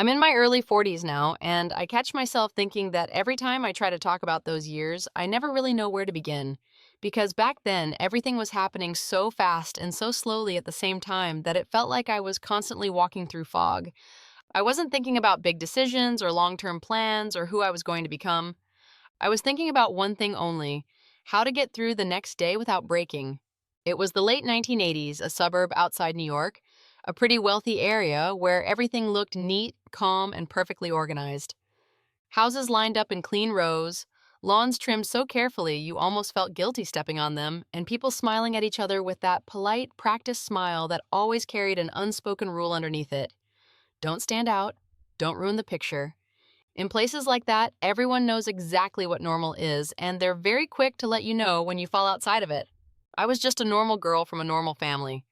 I'm in my early 40s now, and I catch myself thinking that every time I try to talk about those years, I never really know where to begin. Because back then, everything was happening so fast and so slowly at the same time that it felt like I was constantly walking through fog. I wasn't thinking about big decisions or long term plans or who I was going to become. I was thinking about one thing only: how to get through the next day without breaking. It was the late 1980s, a suburb outside New York, a pretty wealthy area where everything looked neat, calm, and perfectly organized. Houses lined up in clean rows, lawns trimmed so carefully you almost felt guilty stepping on them, and people smiling at each other with that polite, practiced smile that always carried an unspoken rule underneath it. Don't stand out. Don't ruin the picture. In places like that, everyone knows exactly what normal is, and they're very quick to let you know when you fall outside of it. I was just a normal girl from a normal family.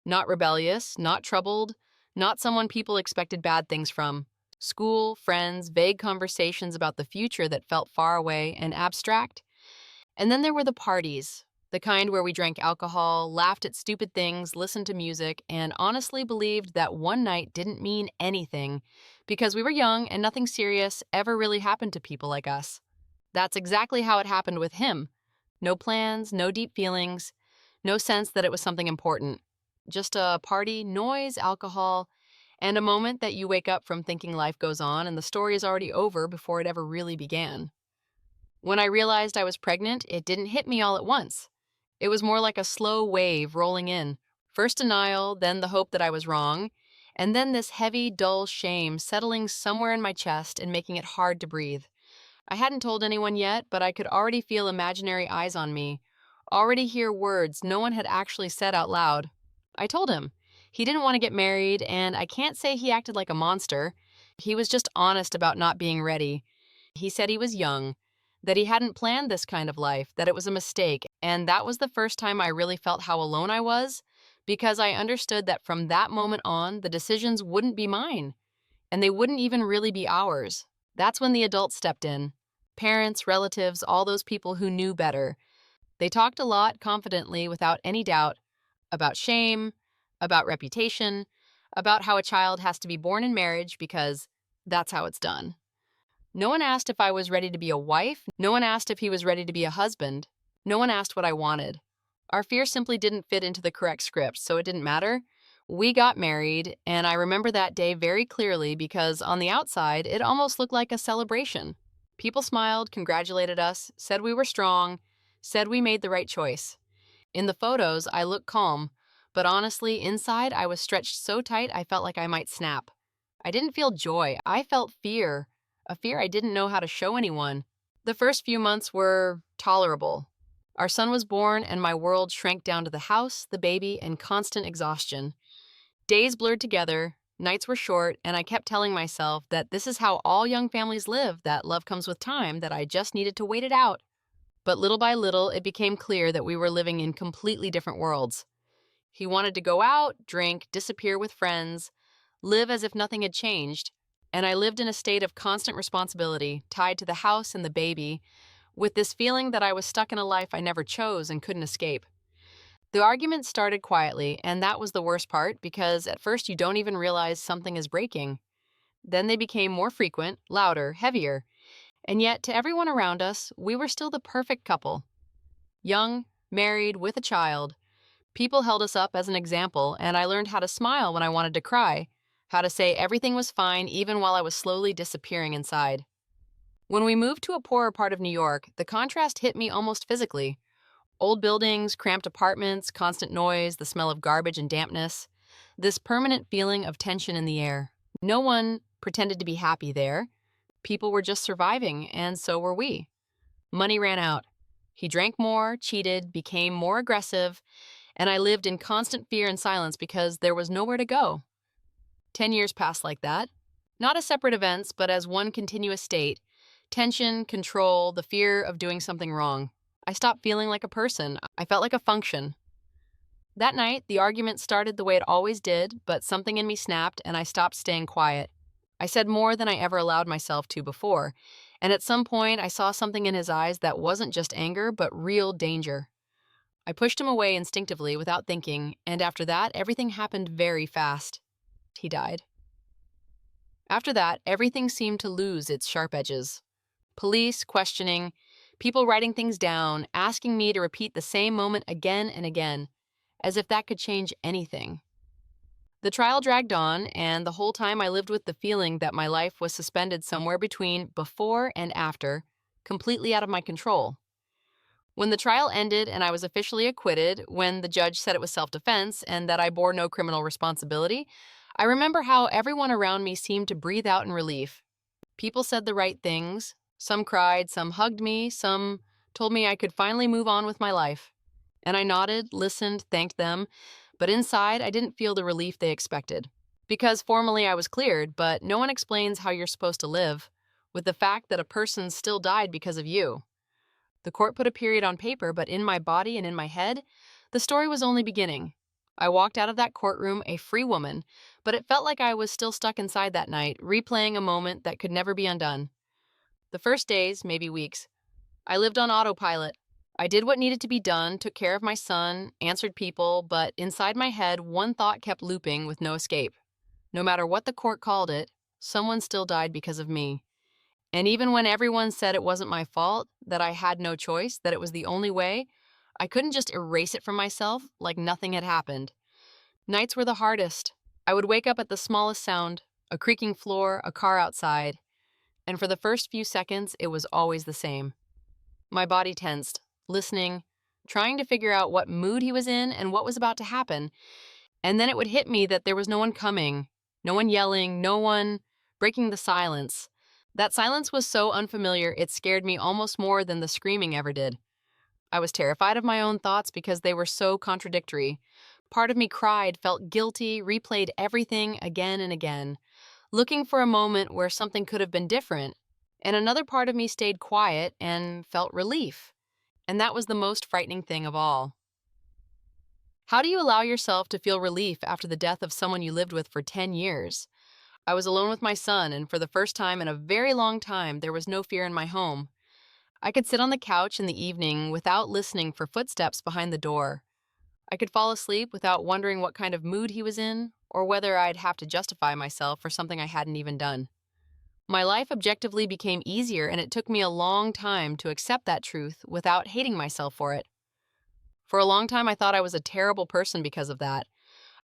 Not rebellious, not troubled, not someone people expected bad things from. School, friends, vague conversations about the future that felt far away and abstract. And then there were the parties, the kind where we drank alcohol, laughed at stupid things, listened to music, and honestly believed that one night didn't mean anything because we were young and nothing serious ever really happened to people like us. That's exactly how it happened with him. No plans, no deep feelings, no sense that it was something important. Just a party, noise, alcohol, and a moment that you wake up from thinking life goes on and the story is already over before it ever really began. When I realized I was pregnant, it didn't hit me all at once. It was more like a slow wave rolling in. First denial, then the hope that I was wrong, and then this heavy, dull shame settling somewhere in my chest and making it hard to breathe. I hadn't told anyone yet, but I could already feel imaginary eyes on me, already hear words no one had actually said out loud. I told him. He didn't want to get married, and I can't say he acted like a monster. He was just honest about not being ready. He said he was young, that he hadn't planned this kind of life, that it was a mistake, and that was the first time I really felt how alone I was, because I understood that from that moment on, the decisions wouldn't be mine, and they wouldn't even really be ours. That's when the adults stepped in. Parents, relatives, all those people who knew better. They talked a lot, confidently, without any doubt, about shame, about reputation, about how a child has to be born in marriage because that's how it's done. No one asked if I was ready to be a wife. No one asked if he was ready to be a husband. No one asked what I wanted. Our fear simply didn't fit into the correct script, so it didn't matter. We got married, and I remember that day very clearly because on the outside, it almost looked like a celebration. People smiled, congratulated us, said we were strong, said we made the right choice. In the photos, I looked calm, but honestly, inside, I was stretched so tight I felt like I might snap. I didn't feel joy, I felt fear, a fear I didn't know how to show anyone. The first few months were tolerable. Our son was born, and my world shrank down to the house, the baby, and constant exhaustion. Days blurred together, nights were short, and I kept telling myself that this is how all young families live, that love comes with time, that I just needed to wait it out. But little by little, it became clear that we were living in completely different worlds. He wanted to go out, drink, disappear with friends, live as if nothing had changed, and I lived in a state of constant responsibility, tied to the house and the baby, with this feeling that I was stuck in a life I never chose and couldn't escape. The arguments started quietly, and that was the worst part because at first you don't even realize something is breaking. Then they became more frequent, louder, heavier, and yet to everyone around us, we were still the perfect couple. Young, married, with a child. People held us up as an example, and I learned how to smile when I wanted to cry, how to say everything was fine even while I was slowly disappearing inside. When we moved to a poorer part of New York, the contrast hit me almost physically. Old buildings, cramped apartments, constant noise, the smell of garbage and dampness. This permanent feeling of tension in the air. No one pretended to be happy there. People were just surviving, and so were we. Money ran out. He drank more, cheated, became more aggressive, and I lived in constant fear and silence because there was nowhere to go. 10 years passed like that. Not as separate events, but as one continuous state. Tension, control, the fear of doing something wrong. I stopped feeling like a person. I felt like a function. That night, the argument started the way it always did, but something in me snapped and I stopped staying quiet. I said more than I ever allowed myself to before, and at some point I saw something in his eyes that wasn't just anger, but real danger. I pushed him away instinctively without thinking, and after that, everything happened very fast. He died. After that, everything seemed to lose its sharp edges. Police questioning, people writing things down, asking me to repeat the same moment again and again, as if that could change anything. The trial dragged on, and the whole time I lived with the feeling that my life was suspended somewhere between before and after, completely out of my control. When the trial ended and I was officially acquitted, when the judge said it was self-defense and that I bore no criminal responsibility, I remember how everyone around me seemed to breathe out in relief. People said the right things. Some cried, some hugged me, some told me I could finally move on with my life. And I nodded, listened, thanked them, but inside I didn't feel the relief they expected. Because formally I was cleared, but no one explains how you're supposed to live with the fact that a person still died because of you. The court put a period on paper, but in my body and in my head, the story was only beginning. I walked out of that courtroom a free woman, but it felt like I was still stuck inside that night, replaying a moment that could never be undone. The first days, maybe weeks, I lived on autopilot. I did what needed to be done, took care of my son, answered people, but inside my head, one thought kept looping with no escape. No matter what the court called it, someone still died because of me. And even when everyone said it wasn't my fault, that I had no choice, that it was the only way, I couldn't just erase it from myself like nothing had happened. Nights were the hardest. I would wake up at the smallest sound, a creaking floor, a car outside, and for the first few seconds, it was always the same. My body tensed, listening, trying to figure out what mood he was in and what was about to happen, and then it would hit me that there was no one coming, no one yelling, no one breaking the silence. That silence was so unfamiliar, it scared me almost more than the screaming ever did. I was terrified of my own thoughts because they were so contradictory. Part of me cried, felt guilty, replayed everything again and again, looking for a moment where something could have been different. And another part of me stayed quiet and felt relief. And that was the most frightening thing of all. How do you allow yourself to feel relief after the death of someone you lived with for 10 years? I was alone with my son, and for the first time in a very long time, there was no fear in my home. I could sit on the couch in the evening without listening for footsteps behind the door. I could fall asleep without wondering what kind of mood he was in, or whether I'd have to justify myself for something I hadn't even done. My life objectively became easier, and it took me a long time to accept that truth without hating myself for it. For a long time, I thought I was a terrible person because of that.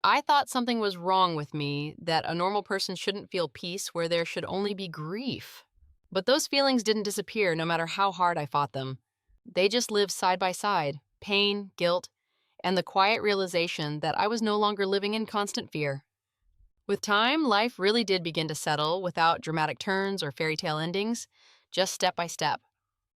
I thought something was wrong with me, that a normal person shouldn't feel peace where there should only be grief. But those feelings didn't disappear no matter how hard I fought them. They just lived side by side, pain, guilt, and the quiet realization that I was no longer living in constant fear. With time, life really did begin to settle without dramatic turns or fairy tale endings, just step by step.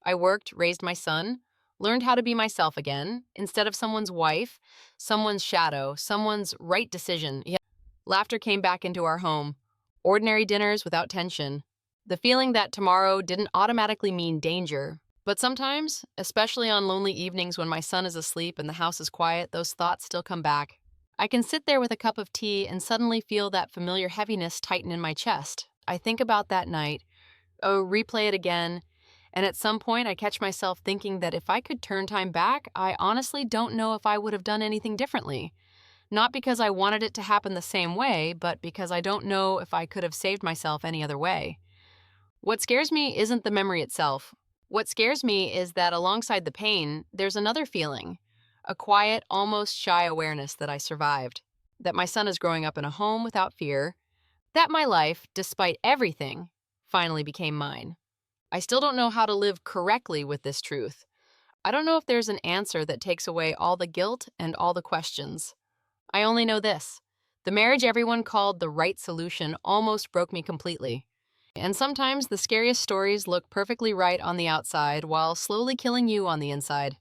I worked, raised my son, learned how to be myself again, instead of someone's wife, someone's shadow, someone's right decision. Yeah. Laughter came back into our home, ordinary dinners without tension. The feeling that tomorrow didn't automatically mean danger. But sometimes, especially on lonely evenings when my son is asleep and the house is quiet, those thoughts still come back. I can sit there with a cup of tea and suddenly feel that familiar heaviness tighten in my chest. I think about that night, replay it again, and at some point I catch myself thinking that if I could turn time back, I honestly don't know if I would have done anything differently. Not because I wanted it to happen the same way, but because I don't know if I could have saved myself any other way. What scares me isn't the memory itself. What scares me is that alongside the pain, there's another feeling, a quiet, almost shy awareness that I survived, that my son is growing up in a home without fear, that my life, despite everything, finally became mine. I still don't know how to live correctly with this truth. I don't know if there's an answer that takes away all the guilt and all the questions. I only know this. The marriage everyone called the right solution almost broke me completely. And sometimes the scariest stories look perfectly right on the outside while slowly killing you on the inside.